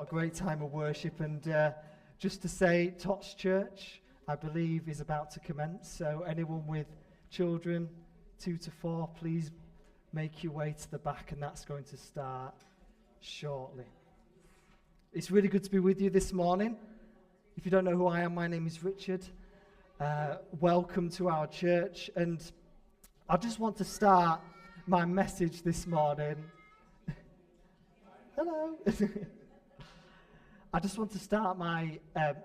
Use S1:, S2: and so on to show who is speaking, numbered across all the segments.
S1: What a great time of worship. And just to say, Tots Church, I believe, is about to commence. So anyone with children, 2 to 4, please make your way to the back, and that's going to start shortly. It's really good to be with you this morning. If you don't know who I am, my name is Richard. Welcome to our church. And I just want to start my message this morning. Hello. I just want to start my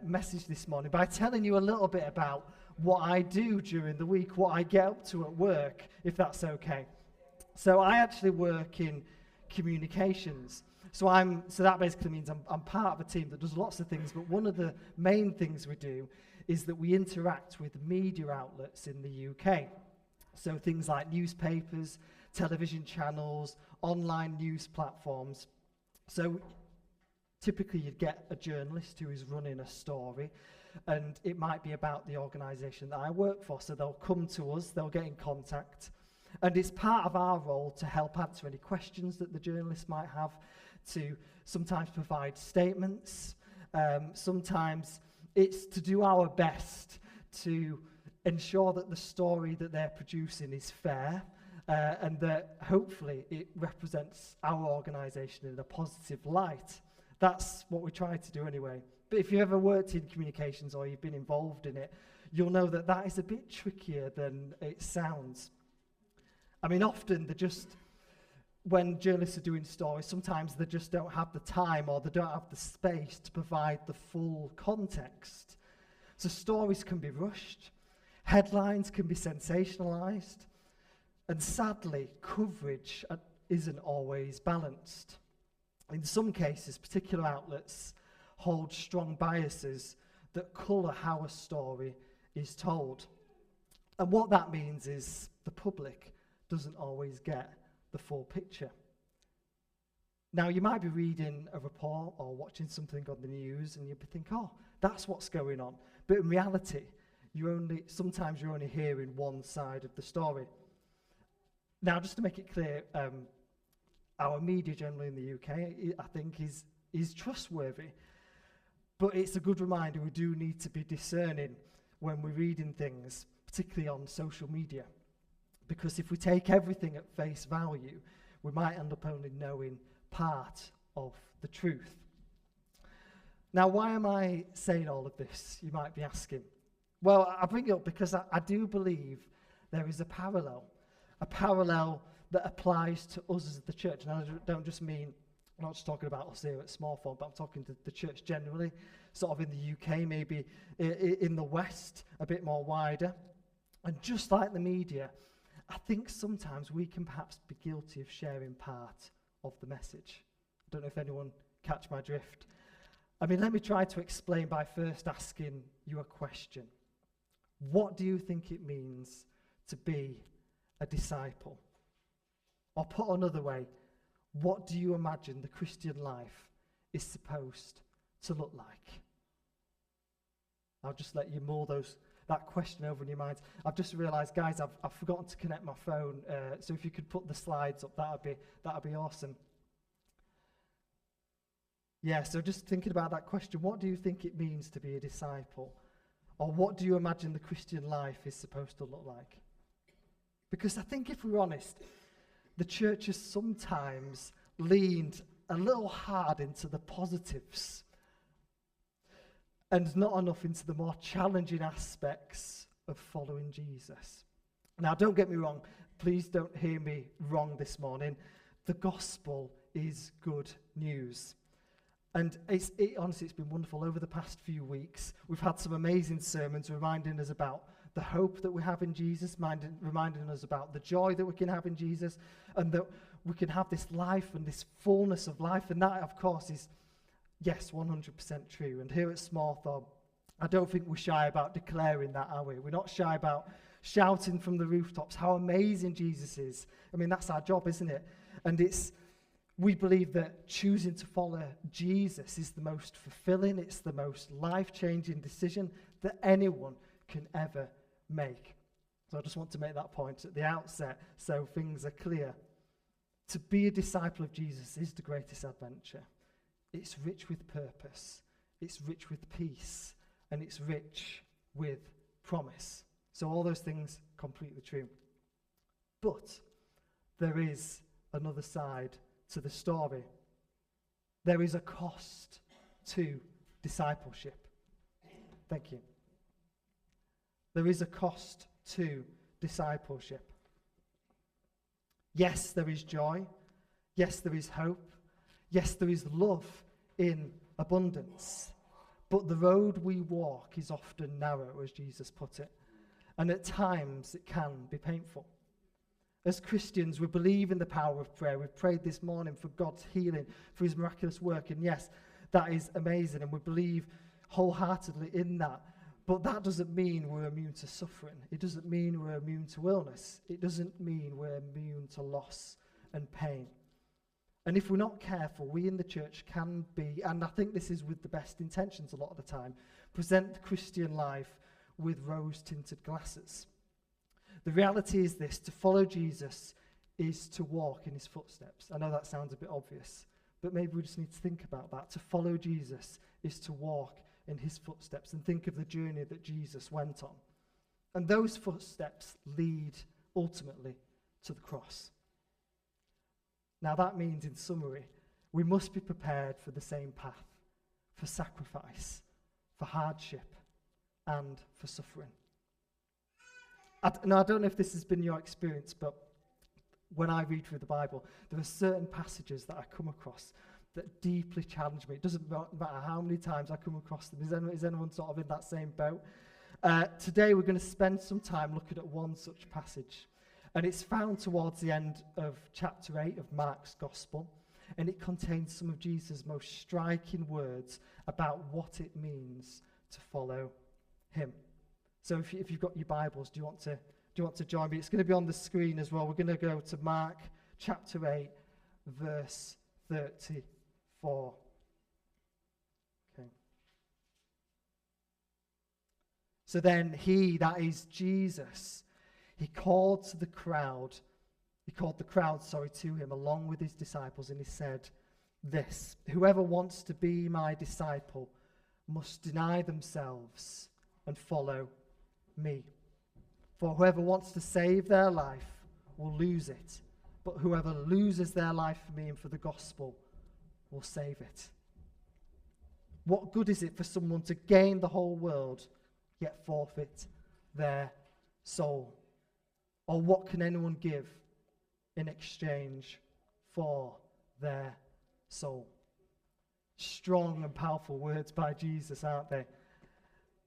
S1: message this morning by telling you a little bit about what I do during the week, what I get up to at work, if that's okay. So I actually work in communications. So that basically means I'm part of a team that does lots of things, but one of the main things we do is that we interact with media outlets in the UK. So things like newspapers, television channels, online news platforms. So typically you'd get a journalist who is running a story, and it might be about the organisation that I work for. So they'll come to us, they'll get in contact, and it's part of our role to help answer any questions that the journalist might have, to sometimes provide statements. Sometimes it's to do our best to ensure that the story that they're producing is fair, and that hopefully it represents our organisation in a positive light. That's what we try to do anyway. But if you've ever worked in communications or you've been involved in it, you'll know that that is a bit trickier than it sounds. I mean, often when journalists are doing stories, sometimes they just don't have the time or they don't have the space to provide the full context. So stories can be rushed, headlines can be sensationalised, and sadly, coverage isn't always balanced. In some cases, particular outlets hold strong biases that colour how a story is told. And what that means is the public doesn't always get the full picture. Now, you might be reading a report or watching something on the news and you'll be thinking, oh, that's what's going on. But in reality, sometimes you're only hearing one side of the story. Now, just to make it clear, our media generally in the UK, I think, is trustworthy. But it's a good reminder we do need to be discerning when we're reading things, particularly on social media. Because if we take everything at face value, we might end up only knowing part of the truth. Now, why am I saying all of this, you might be asking? Well, I bring it up because I do believe there is a parallel that applies to us as the church. And I don't just mean, I'm not just talking about us here at Small Form, but I'm talking to the church generally, sort of in the UK, maybe in the West, a bit more wider. And just like the media, I think sometimes we can perhaps be guilty of sharing part of the message. I don't know if anyone catch my drift. I mean, let me try to explain by first asking you a question. What do you think it means to be a disciple? Or put another way, what do you imagine the Christian life is supposed to look like? I'll just let you mull that question over in your minds. I've just realised, guys, I've forgotten to connect my phone, so if you could put the slides up, that'd be awesome. Yeah, so just thinking about that question, what do you think it means to be a disciple? Or what do you imagine the Christian life is supposed to look like? Because I think if we're honest, the church has sometimes leaned a little hard into the positives and not enough into the more challenging aspects of following Jesus. Now, don't get me wrong. Please don't hear me wrong this morning. The gospel is good news. And honestly, it's been wonderful. Over the past few weeks, we've had some amazing sermons reminding us about the hope that we have in Jesus, reminding us about the joy that we can have in Jesus, and that we can have this life and this fullness of life. And that, of course, is, yes, 100% true. And here at Smallthorpe, I don't think we're shy about declaring that, are we? We're not shy about shouting from the rooftops how amazing Jesus is. I mean, that's our job, isn't it? And we believe that choosing to follow Jesus is the most fulfilling, it's the most life-changing decision that anyone can ever make. So I just want to make that point at the outset so things are clear. To be a disciple of Jesus is the greatest adventure. it's rich with purpose, it's rich with peace, and it's rich with promise. So all those things, completely true. But there is another side to the story. There is a cost to discipleship. Thank you. There is a cost to discipleship. Yes, there is joy. Yes, there is hope. Yes, there is love in abundance. But the road we walk is often narrow, as Jesus put it. And at times it can be painful. As Christians, we believe in the power of prayer. We've prayed this morning for God's healing, for his miraculous work. And yes, that is amazing. And we believe wholeheartedly in that. But that doesn't mean we're immune to suffering. It doesn't mean we're immune to illness. It doesn't mean we're immune to loss and pain. And if we're not careful, we in the church can be, and I think this is with the best intentions a lot of the time, present the Christian life with rose-tinted glasses. The reality is this: to follow Jesus is to walk in his footsteps. I know that sounds a bit obvious, but maybe we just need to think about that. To follow Jesus is to walk in his footsteps and think of the journey that Jesus went on. And those footsteps lead ultimately to the cross. Now that means, in summary, we must be prepared for the same path, for sacrifice, for hardship, and for suffering. Now, I don't know if this has been your experience, but when I read through the Bible, there are certain passages that I come across that deeply challenge me. It doesn't matter how many times I come across them. Is anyone sort of in that same boat? Today we're going to spend some time looking at one such passage. And it's found towards the end of chapter 8 of Mark's Gospel. And it contains some of Jesus' most striking words about what it means to follow him. So if you've got your Bibles, do you want to join me? It's going to be on the screen as well. We're going to go to Mark chapter 8, verse 34. Okay. So then he, that is Jesus, he called the crowd to him along with his disciples, and he said this: whoever wants to be my disciple must deny themselves and follow me. For whoever wants to save their life will lose it, but whoever loses their life for me and for the gospel will save it. What good is it for someone to gain the whole world yet forfeit their soul? Or what can anyone give in exchange for their soul? Strong and powerful words by Jesus, aren't they?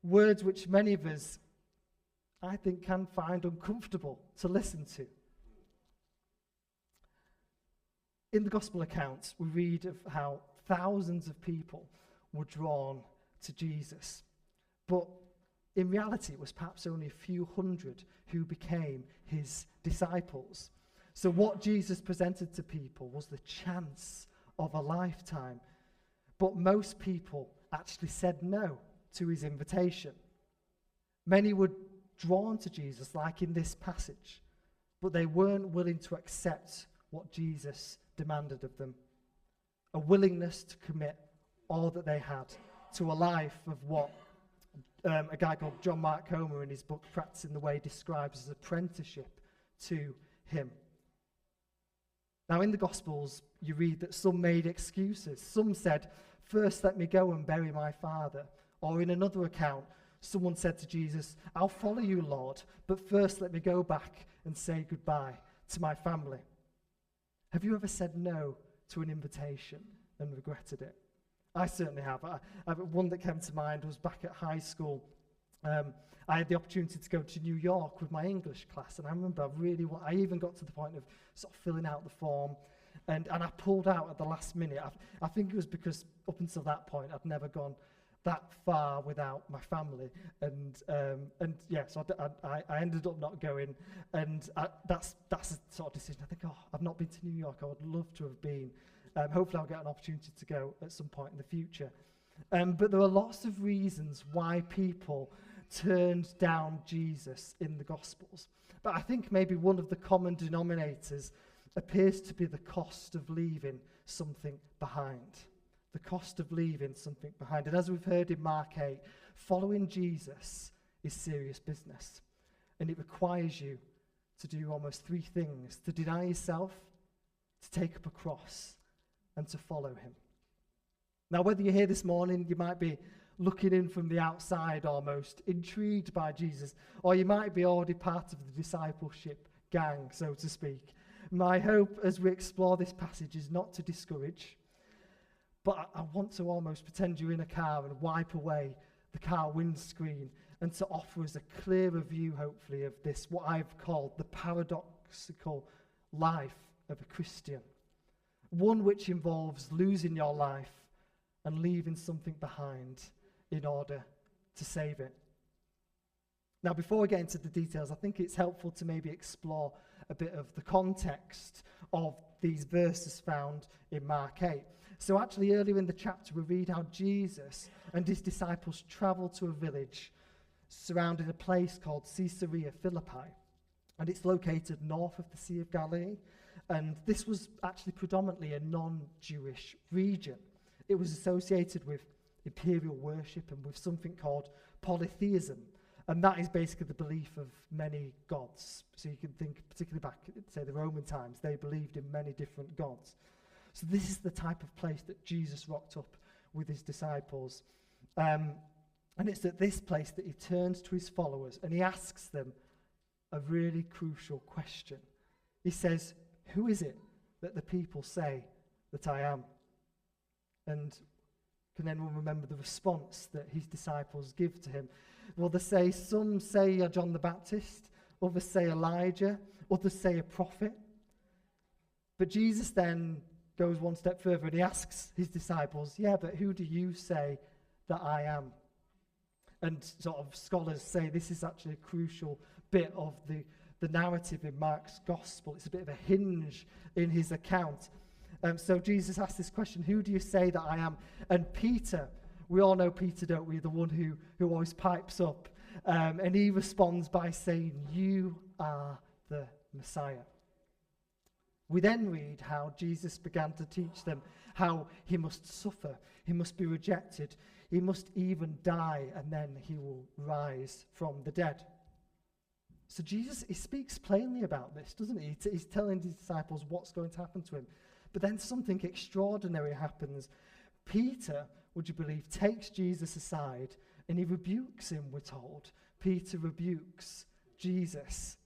S1: Words which many of us, I think, can find uncomfortable to listen to. In the gospel accounts, we read of how thousands of people were drawn to Jesus. But in reality, it was perhaps only a few hundred who became his disciples. So what Jesus presented to people was the chance of a lifetime. But most people actually said no to his invitation. Many were drawn to Jesus, like in this passage, but they weren't willing to accept what Jesus demanded of them. A willingness to commit all that they had to a life of what a guy called John Mark Comer in his book Practicing the Way describes as apprenticeship to him. Now in the Gospels you read that some made excuses. Some said, "First let me go and bury my father." Or in another account, someone said to Jesus, "I'll follow you, Lord, but first let me go back and say goodbye to my family." Have you ever said no to an invitation and regretted it? I certainly have. One that came to mind was back at high school. I had the opportunity to go to New York with my English class, and I remember I even got to the point of sort of filling out the form, and I pulled out at the last minute. I think it was because up until that point I'd never gone that far without my family, and so I ended up not going, and that's the sort of decision. I think, I've not been to New York. I would love to have been. Hopefully I'll get an opportunity to go at some point in the future. But there are lots of reasons why people turned down Jesus in the Gospels. But I think maybe one of the common denominators appears to be the cost of leaving something behind. the cost of leaving something behind. And as we've heard in Mark 8, following Jesus is serious business. And it requires you to do almost three things: to deny yourself, to take up a cross, and to follow him. Now, whether you're here this morning, you might be looking in from the outside almost, intrigued by Jesus, or you might be already part of the discipleship gang, so to speak. My hope as we explore this passage is not to discourage, but I want to almost pretend you're in a car and wipe away the car windscreen and to offer us a clearer view, hopefully, of this, what I've called the paradoxical life of a Christian. One which involves losing your life and leaving something behind in order to save it. Now, before we get into the details, I think it's helpful to maybe explore a bit of the context of these verses found in Mark 8. So actually, earlier in the chapter, we read how Jesus and his disciples traveled to a village surrounding a place called Caesarea Philippi. And it's located north of the Sea of Galilee. And this was actually predominantly a non-Jewish region. It was associated with imperial worship and with something called polytheism. And that is basically the belief of many gods. So you can think, particularly back, say, the Roman times, they believed in many different gods. So this is the type of place that Jesus rocked up with his disciples. And it's at this place that he turns to his followers and he asks them a really crucial question. He says, "Who is it that the people say that I am?" And can anyone remember the response that his disciples give to him? Well, they say, some say you're John the Baptist, others say Elijah, others say a prophet. But Jesus then goes one step further and he asks his disciples, "Yeah, but who do you say that I am?" And sort of scholars say this is actually a crucial bit of the narrative in Mark's gospel. It's a bit of a hinge in his account. So Jesus asked this question, "Who do you say that I am?" And Peter, we all know Peter, don't we? The one who always pipes up. And he responds by saying, "You are the Messiah." We then read how Jesus began to teach them how he must suffer, he must be rejected, he must even die, and then he will rise from the dead. So Jesus, he speaks plainly about this, doesn't he? He's telling his disciples what's going to happen to him. But then something extraordinary happens. Peter, would you believe, takes Jesus aside and he rebukes him, we're told. Peter rebukes Jesus.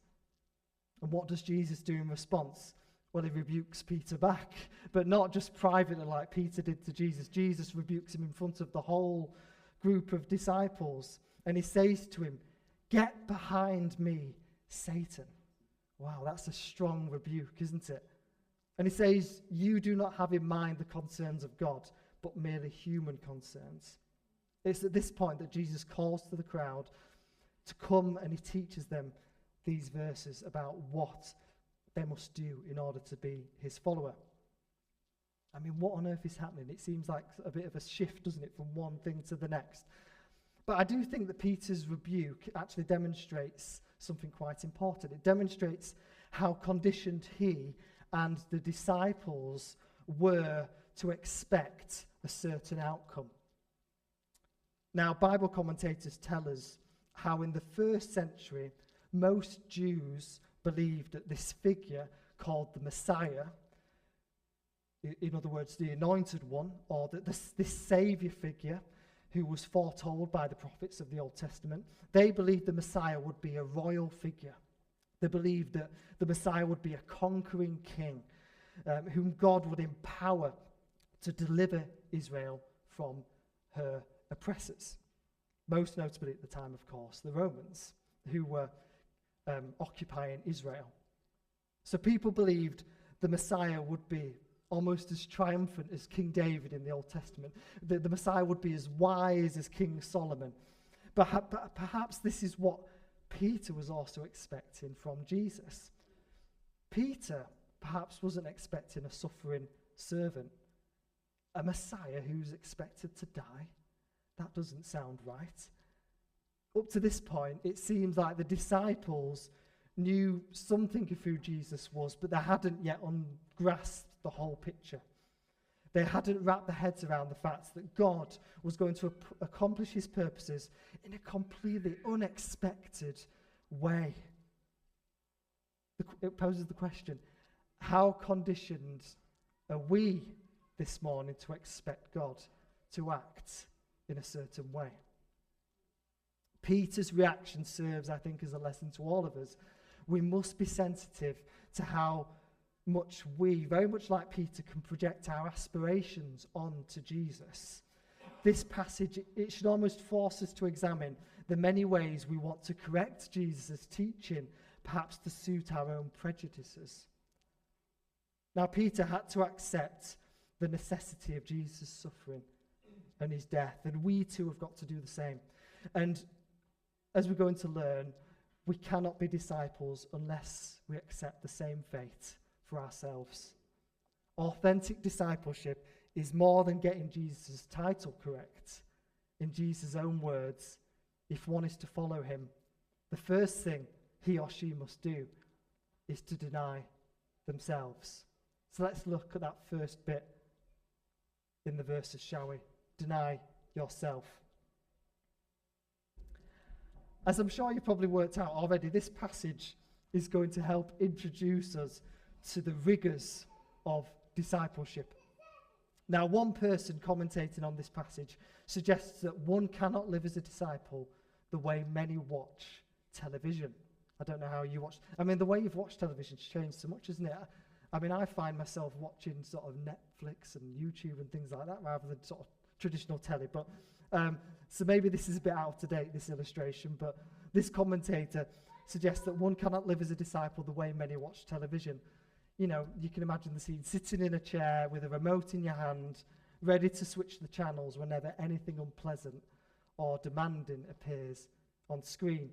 S1: And what does Jesus do in response? Well, he rebukes Peter back, but not just privately like Peter did to Jesus. Jesus rebukes him in front of the whole group of disciples. And he says to him, "Get behind me, Satan." Wow, that's a strong rebuke, isn't it? And he says, "You do not have in mind the concerns of God, but merely human concerns." It's at this point that Jesus calls to the crowd to come and he teaches them these verses about what they must do in order to be his follower. I mean, what on earth is happening? It seems like a bit of a shift, doesn't it, from one thing to the next. But I do think that Peter's rebuke actually demonstrates something quite important. It demonstrates how conditioned he and the disciples were to expect a certain outcome. Now, Bible commentators tell us how in the first century, most Jews believed that this figure called the Messiah, in other words, the anointed one, or that this Savior figure who was foretold by the prophets of the Old Testament, they believed the Messiah would be a royal figure. They believed that the Messiah would be a conquering king whom God would empower to deliver Israel from her oppressors. Most notably at the time, of course, the Romans, who were occupying Israel. So people believed the Messiah would be almost as triumphant as King David in the Old Testament. The Messiah would be as wise as King Solomon. But perhaps this is what Peter was also expecting from Jesus. Peter perhaps wasn't expecting a suffering servant, a Messiah who's expected to die. That doesn't sound right. Up to this point, it seems like the disciples knew something of who Jesus was, but they hadn't yet grasped the whole picture. They hadn't wrapped their heads around the fact that God was going to accomplish his purposes in a completely unexpected way. It poses the question, how conditioned are we this morning to expect God to act in a certain way? Peter's reaction serves, I think, as a lesson to all of us. We must be sensitive to how much we, very much like Peter, can project our aspirations onto Jesus. This passage, it should almost force us to examine the many ways we want to correct Jesus' teaching, perhaps to suit our own prejudices. Now, Peter had to accept the necessity of Jesus' suffering and his death, and we too have got to do the same. And as we're going to learn, we cannot be disciples unless we accept the same fate for ourselves. Authentic discipleship is more than getting Jesus' title correct. In Jesus' own words, if one is to follow him, the first thing he or she must do is to deny themselves. So let's look at that first bit in the verses, shall we? Deny yourself. As I'm sure you probably worked out already, this passage is going to help introduce us to the rigors of discipleship. Now, one person commentating on this passage suggests that one cannot live as a disciple the way many watch television. I don't know how you watch. I mean, the way you've watched television has changed so much, hasn't it? I mean, I find myself watching sort of Netflix and YouTube and things like that rather than sort of traditional telly. But so maybe this is a bit out of date, this illustration, but this commentator suggests that one cannot live as a disciple the way many watch television. You know, you can imagine the scene, sitting in a chair with a remote in your hand, ready to switch the channels whenever anything unpleasant or demanding appears on screen.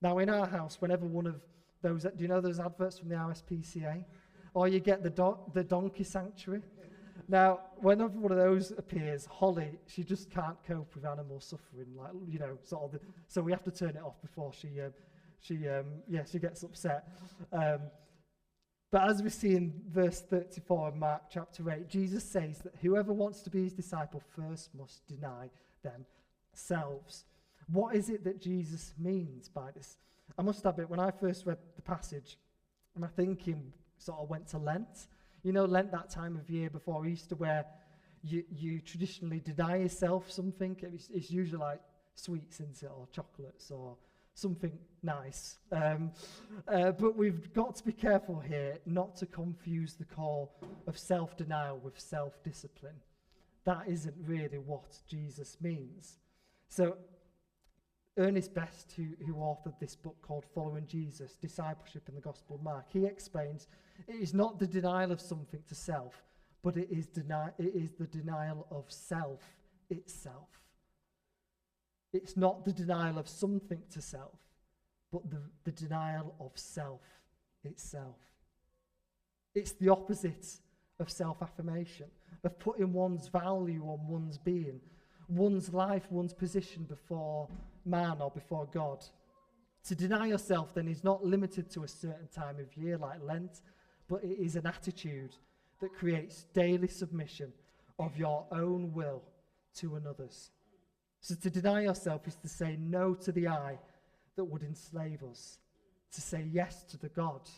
S1: Now, in our house, whenever one of those, do you know those adverts from the RSPCA? Or you get the Donkey Sanctuary. Now, whenever one of those appears, Holly, she just can't cope with animal suffering, like, you know, sort of. So we have to turn it off before she gets upset. But as we see in verse 34 of Mark chapter 8, Jesus says that whoever wants to be his disciple first must deny themselves. What is it that Jesus means by this? I must admit, when I first read the passage, my thinking sort of went to Lent. You know, Lent, that time of year before Easter, where you traditionally deny yourself something. It's usually like sweets, isn't it, or chocolates, or something nice. But we've got to be careful here not to confuse the call of self-denial with self-discipline. That isn't really what Jesus means. So Ernest Best, who authored this book called Following Jesus, Discipleship in the Gospel of Mark, he explains, it is not the denial of something to self, but it is the denial of self itself. It's not the denial of something to self, but the denial of self itself. It's the opposite of self-affirmation, of putting one's value on one's being, one's life, one's position before man or before God. To deny yourself then is not limited to a certain time of year like Lent, but it is an attitude that creates daily submission of your own will to another's. So to deny yourself is to say no to the I that would enslave us, to say yes to the God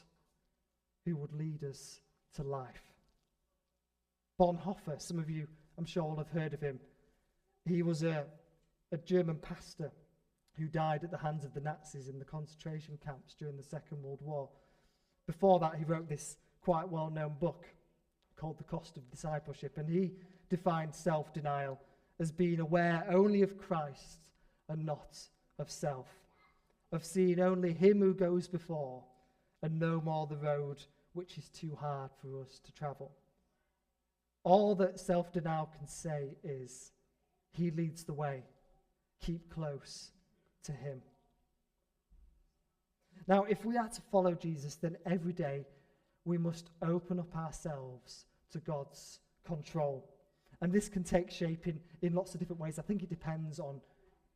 S1: who would lead us to life. Bonhoeffer, some of you, I'm sure, will have heard of him. He was a German pastor who died at the hands of the Nazis in the concentration camps during the Second World War. Before that, he wrote this quite well-known book called The Cost of Discipleship, and he defined self-denial as being aware only of Christ and not of self, of seeing only him who goes before and no more the road which is too hard for us to travel. All that self-denial can say is, he leads the way, keep close to him. Now, if we are to follow Jesus, then every day we must open up ourselves to God's control. And this can take shape in lots of different ways. I think it depends on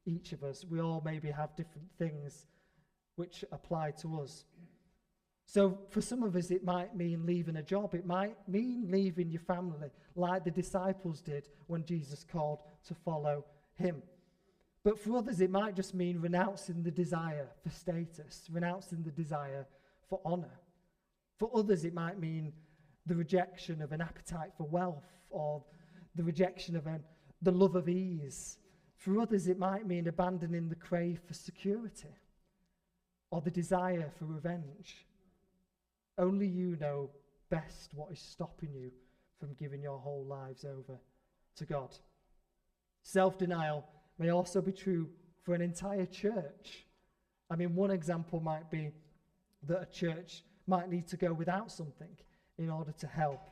S1: each of us. We all maybe have different things which apply to us. So for some of us, it might mean leaving a job. It might mean leaving your family, like the disciples did when Jesus called to follow him. But for others, it might just mean renouncing the desire for status, renouncing the desire for honor. For others, it might mean the rejection of an appetite for wealth, or the rejection of the love of ease. For others, it might mean abandoning the crave for security, or the desire for revenge. Only you know best what is stopping you from giving your whole lives over to God. Self-denial may also be true for an entire church. I mean, one example might be that a church might need to go without something in order to help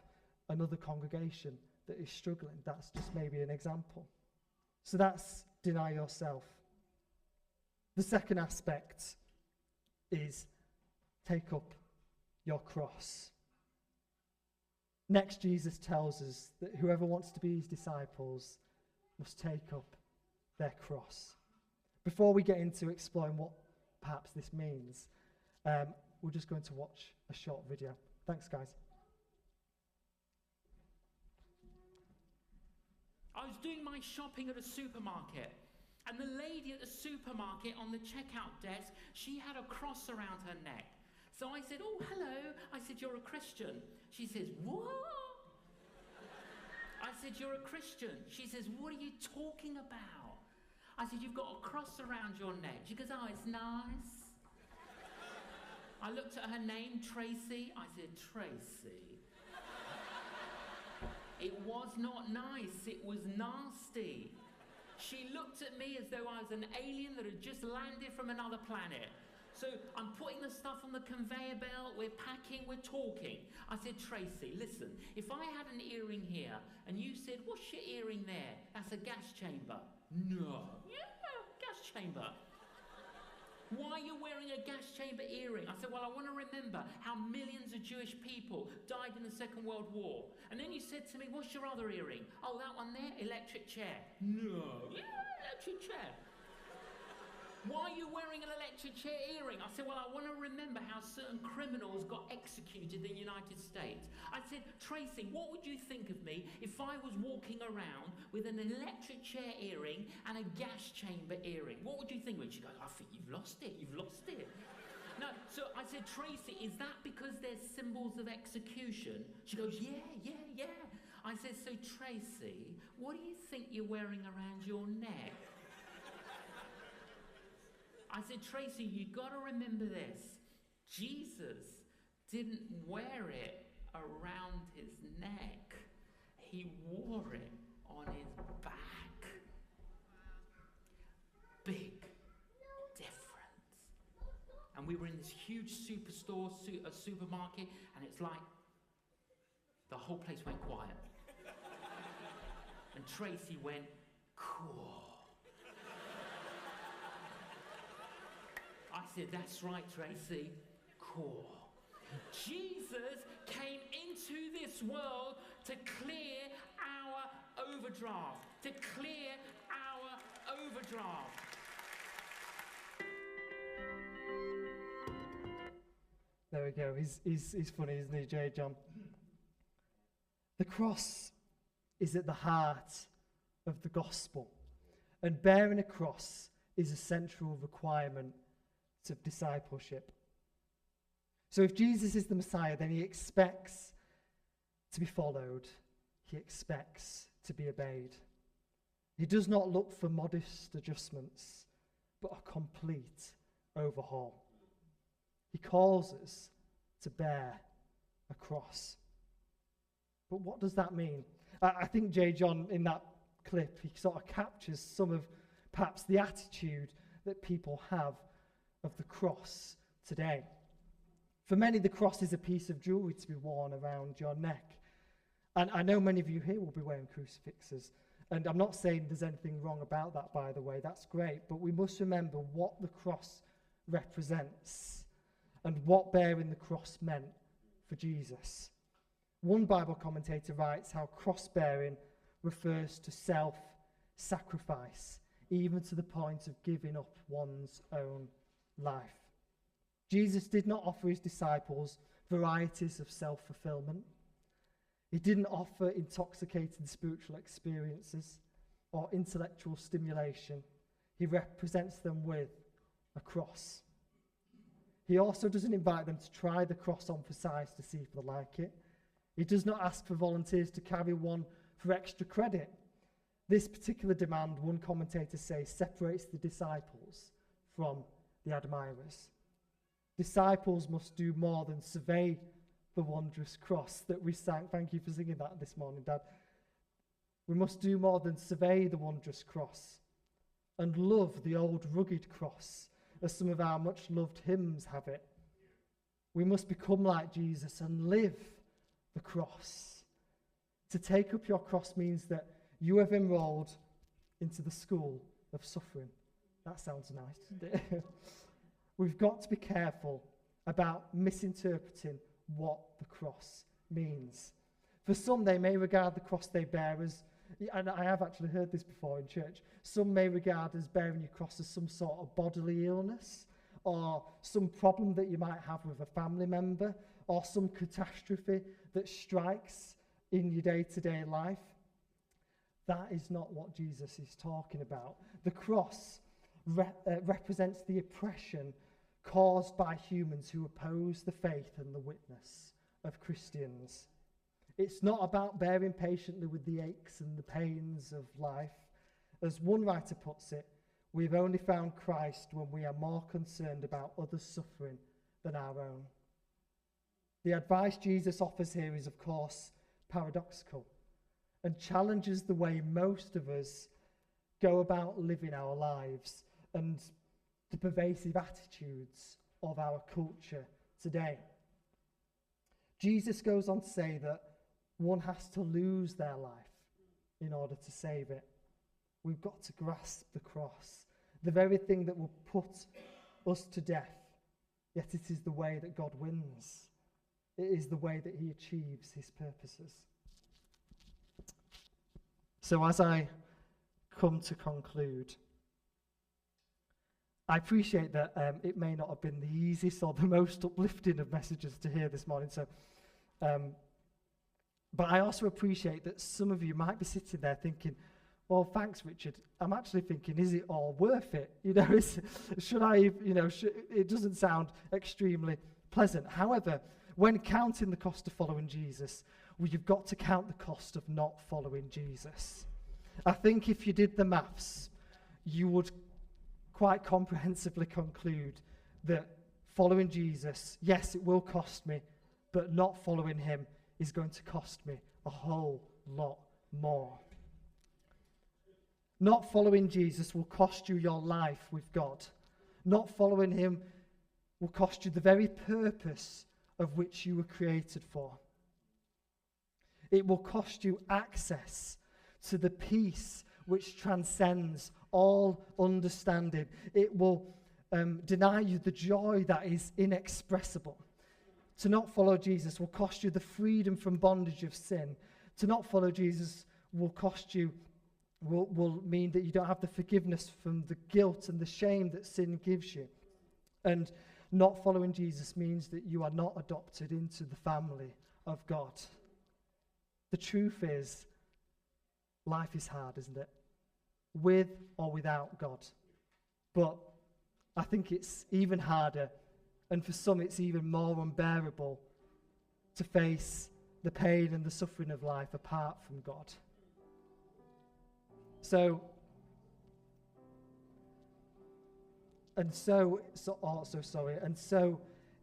S1: another congregation that is struggling. That's just maybe an example. So that's deny yourself. The second aspect is take up your cross. Next, Jesus tells us that whoever wants to be his disciples must take up their cross. Before we get into exploring what perhaps this means, we're just going to watch a short video. Thanks, guys.
S2: I was doing my shopping at a supermarket, and the lady at the supermarket on the checkout desk, she had a cross around her neck. So I said, "Oh, hello." I said, "You're a Christian." She says, "What?" I said, "You're a Christian." She says, "What are you talking about?" I said, "You've got a cross around your neck." She goes, "Oh, it's nice." I looked at her name, Tracy. I said, "Tracy." It was not nice. It was nasty. She looked at me as though I was an alien that had just landed from another planet. So I'm putting the stuff on the conveyor belt, we're packing, we're talking. I said, "Tracy, listen, if I had an earring here and you said, 'What's your earring there?' That's a gas chamber." "No." "Yeah, gas chamber." "Why are you wearing a gas chamber earring?" I said, "Well, I want to remember how millions of Jewish people died in the Second World War." And then you said to me, "What's your other earring?" "Oh, that one there, electric chair." "No." "Yeah, electric chair." "Why are you wearing an electric chair earring?" I said, "Well, I want to remember how certain criminals got executed in the United States." I said, "Tracy, what would you think of me if I was walking around with an electric chair earring and a gas chamber earring? What would you think of me?" She goes, "I think you've lost it, you've lost it." No, so I said, "Tracy, is that because there's symbols of execution?" She goes, "Yeah. I said, "So Tracy, what do you think you're wearing around your neck?" I said, "Tracy, you've got to remember this. Jesus didn't wear it around his neck. He wore it on his back." Big difference. And we were in this huge supermarket, and it's like the whole place went quiet. And Tracy went, "Cool." I said, "That's right, Tracy. Cool." Jesus came into this world to clear our overdraft. To clear our overdraft.
S1: There we go. He's funny, isn't he, J. John? The cross is at the heart of the gospel. And bearing a cross is a central requirement of discipleship. So if Jesus is the Messiah, then he expects to be followed. He expects to be obeyed. He does not look for modest adjustments, but a complete overhaul. He calls us to bear a cross. But what does that mean? I think J. John, in that clip, he sort of captures some of perhaps the attitude that people have of the cross today. For many, the cross is a piece of jewelry to be worn around your neck. And I know many of you here will be wearing crucifixes. And I'm not saying there's anything wrong about that, by the way. That's great. But we must remember what the cross represents and what bearing the cross meant for Jesus. One Bible commentator writes how cross-bearing refers to self-sacrifice, even to the point of giving up one's own life. Jesus did not offer his disciples varieties of self-fulfillment. He didn't offer intoxicating spiritual experiences or intellectual stimulation. He represents them with a cross. He also doesn't invite them to try the cross on for size to see if they like it. He does not ask for volunteers to carry one for extra credit. This particular demand, one commentator says, separates the disciples from the admirers. Disciples must do more than survey the wondrous cross that we sang. Thank you for singing that this morning, Dad. We must do more than survey the wondrous cross and love the old rugged cross, as some of our much loved hymns have it. We must become like Jesus and live the cross. To take up your cross means that you have enrolled into the school of suffering. That sounds nice, doesn't it? We've got to be careful about misinterpreting what the cross means. For some, they may regard the cross they bear as, and I have actually heard this before in church, some may regard as bearing your cross as some sort of bodily illness or some problem that you might have with a family member or some catastrophe that strikes in your day-to-day life. That is not what Jesus is talking about. The cross represents the oppression caused by humans who oppose the faith and the witness of Christians. It's not about bearing patiently with the aches and the pains of life. As one writer puts it, we've only found Christ when we are more concerned about others' suffering than our own. The advice Jesus offers here is, of course, paradoxical and challenges the way most of us go about living our lives and the pervasive attitudes of our culture today. Jesus goes on to say that one has to lose their life in order to save it. We've got to grasp the cross, the very thing that will put us to death, yet it is the way that God wins. It is the way that he achieves his purposes. So as I come to conclude, I appreciate that it may not have been the easiest or the most uplifting of messages to hear this morning. But I also appreciate that some of you might be sitting there thinking, well, thanks, Richard. I'm actually thinking, is it all worth it? It doesn't sound extremely pleasant. However, when counting the cost of following Jesus, you've got to count the cost of not following Jesus. I think if you did the maths, you would quite comprehensively conclude that following Jesus, yes, it will cost me, but not following him is going to cost me a whole lot more. Not following Jesus will cost you your life with God. Not following him will cost you the very purpose of which you were created for. It will cost you access to the peace which transcends all understanding. It will deny you the joy that is inexpressible. To not follow Jesus will cost you the freedom from bondage of sin. To not follow Jesus will mean that you don't have the forgiveness from the guilt and the shame that sin gives you. And not following Jesus means that you are not adopted into the family of God. The truth is, life is hard, isn't it? With or without God. But I think it's even harder, and for some it's even more unbearable, to face the pain and the suffering of life apart from God. So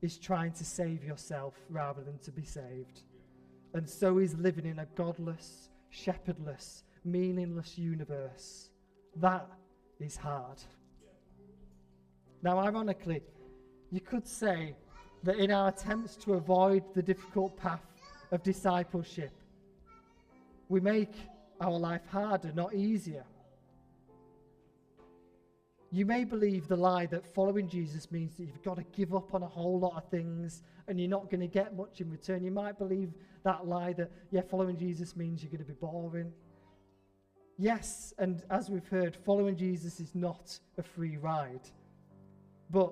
S1: is trying to save yourself rather than to be saved. And so is living in a godless, shepherdless, meaningless universe. That is hard. Now, ironically, you could say that in our attempts to avoid the difficult path of discipleship, we make our life harder, not easier. You may believe the lie that following Jesus means that you've got to give up on a whole lot of things and you're not going to get much in return. You might believe that lie that, following Jesus means you're going to be boring. Yes, and as we've heard, following Jesus is not a free ride. But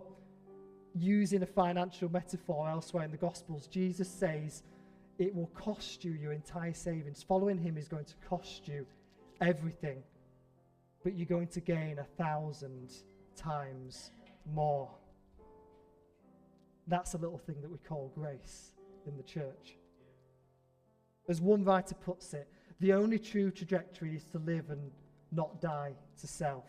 S1: using a financial metaphor elsewhere in the Gospels, Jesus says it will cost you your entire savings. Following him is going to cost you everything, but you're going to gain 1,000 times more. That's a little thing that we call grace in the church. As one writer puts it, the only true trajectory is to live and not die to self,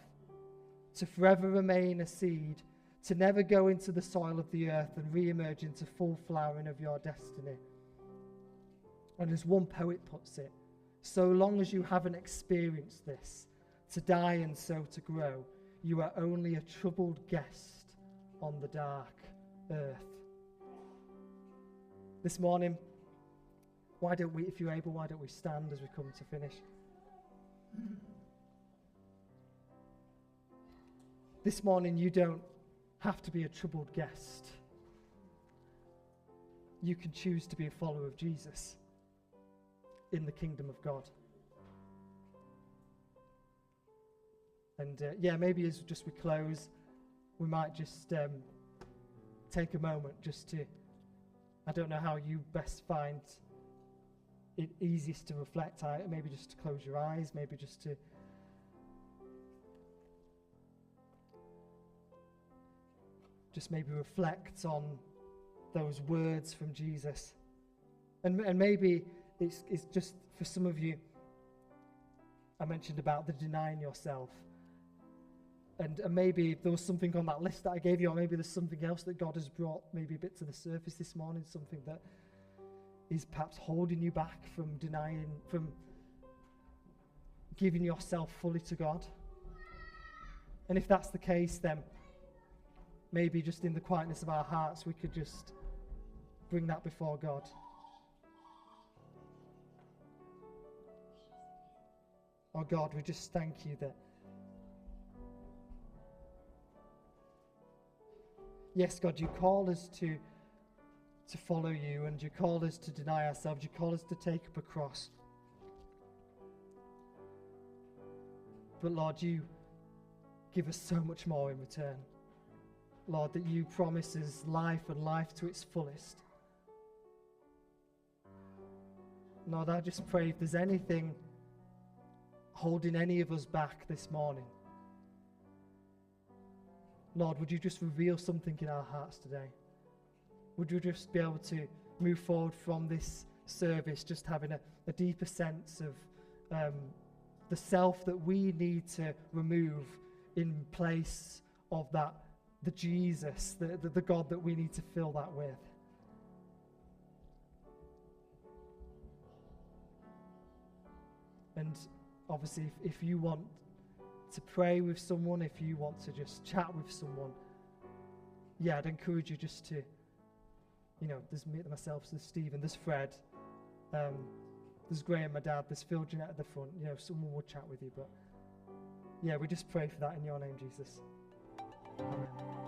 S1: to forever remain a seed, to never go into the soil of the earth and re-emerge into full flowering of your destiny. And as one poet puts it, so long as you haven't experienced this, to die and so to grow, you are only a troubled guest on the dark earth. This morning, why don't we, if you're able, why don't we stand as we come to finish? This morning, you don't have to be a troubled guest. You can choose to be a follower of Jesus in the kingdom of God. And maybe as just we close, we might just take a moment just to, I don't know how you best find it easiest to reflect. Maybe just to close your eyes, maybe just to maybe reflect on those words from Jesus. And maybe it's just for some of you, I mentioned about the denying yourself. And maybe there was something on that list that I gave you, or maybe there's something else that God has brought maybe a bit to the surface this morning, something that is perhaps holding you back from giving yourself fully to God. And if that's the case, then maybe just in the quietness of our hearts, we could just bring that before God. Oh God, we just thank you that, yes, God, you call us to follow you, and you call us to deny ourselves. You call us to take up a cross. But Lord, you give us so much more in return. Lord, that you promise us life and life to its fullest. Lord, I just pray if there's anything holding any of us back this morning, Lord, would you just reveal something in our hearts today? Would you just be able to move forward from this service just having a deeper sense of the self that we need to remove in place of that, the Jesus, the God that we need to fill that with. And obviously, if you want to pray with someone, if you want to just chat with someone, I'd encourage you just to, there's me, myself, there's Stephen, there's Fred, there's Graham, my dad, there's Phil, Jeanette at the front. Someone will chat with you. But we just pray for that in your name, Jesus. Amen.